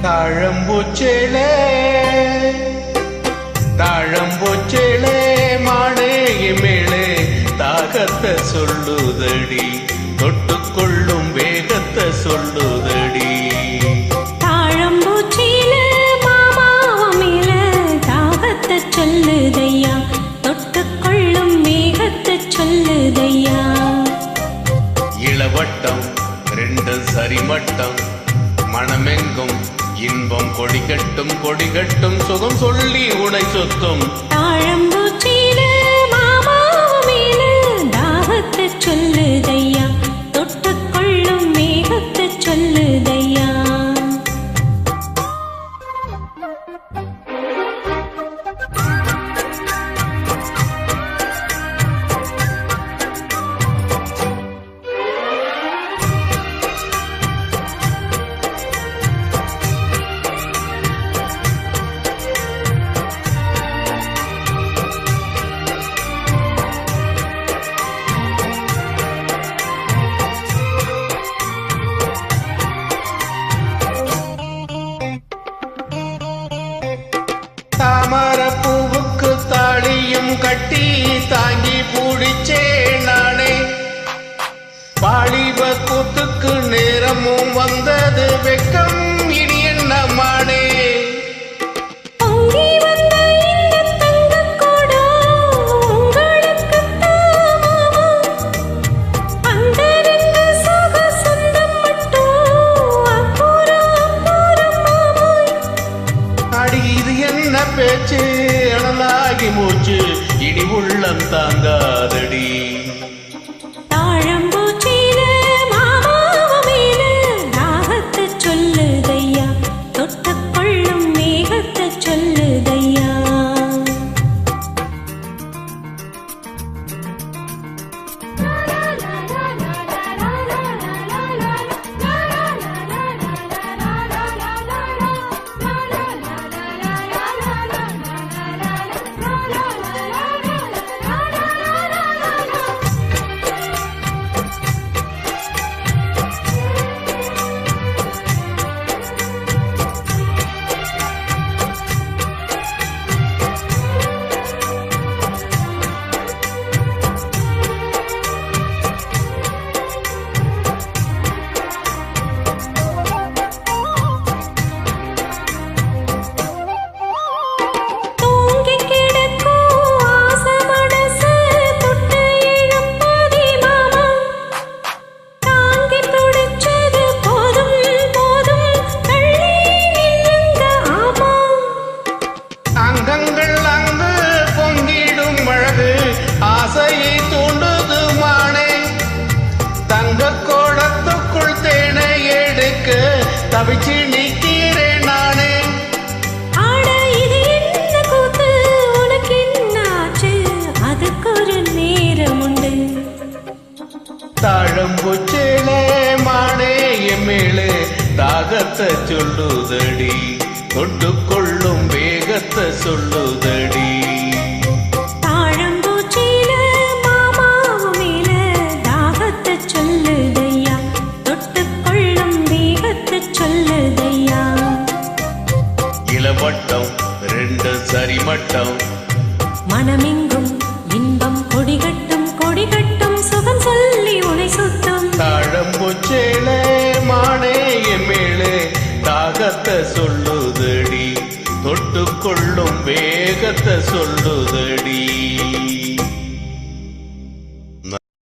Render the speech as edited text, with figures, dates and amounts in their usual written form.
தாழம்பூச்சேளே தாழம்பூச்சேளே மாடேய மேளே தாகத்தை சொல்லுதடி தொட்டுக்கொள்ளும் வேகத்தை சொல்லுதடி தாழம்பூச்சிலே மாமாவ மேல தாகத்தை சொல்லுதையா தொட்டுக்கொள்ளும் வேகத்தை சொல்லுதையா இளவட்டம் ரெண்டு சரிமட்டம் மனமெங்கும் இன்பம் கொடிகட்டும் கொடிகட்டும் சுகம் சொல்லி உனை சொத்தும் தாழம்பூச்சிலே மாமாவ மேல தாகத்தை சொல்லுதையா தொட்டுக்கொள்ளும் வேகத்தை சொல்லுதையா தாமரப்பூவுக்கு தாளியும் கட்டி தாங்கி பூடிச்சே நானே வாலிப கூத்துக்கு நேரமும் வந்தது வெக்கம் இனி என்ன மானே பேச்சு அனலாகி மூச்சு இடி உள்ளம் தாங்காதடி தாழம்பூச்சிலே மாமாவ மேல தாகத்தை சொல்லுதையா தொட்டுக்கொள்ளும் வேகத்தை சொல்லுதையா ஆசையை தூண்டுது மானே தங்க கோடத்துக்குள் தேனை எடுக்க தவிச்சு நிற்கிறேன் நானே ஆட இது என்ன கூத்து உனக்கு என்னாச்சு அதுக்கு ஒரு நேரம் உண்டு தாழம்பூச்சேளே மானே எம்மேளே தாகத்தை சொல்லுதடி தொட்டுக்கொள்ளும் வேகத்தை சொல்லுதடி இளவட்டம் ரெண்டு சரிமட்டம் மனமெங்கும் இன்பம் கொடிகட்டும் கொடிகட்டும் சுகம் சொல்லி உனை சுத்தம் தாழம்பூச்சேளே மானே எம்மேளே தாகத்தை சொல்லுதடி தொட்டுக்கொள்ளும் வேகத்தை சொல்லுதடி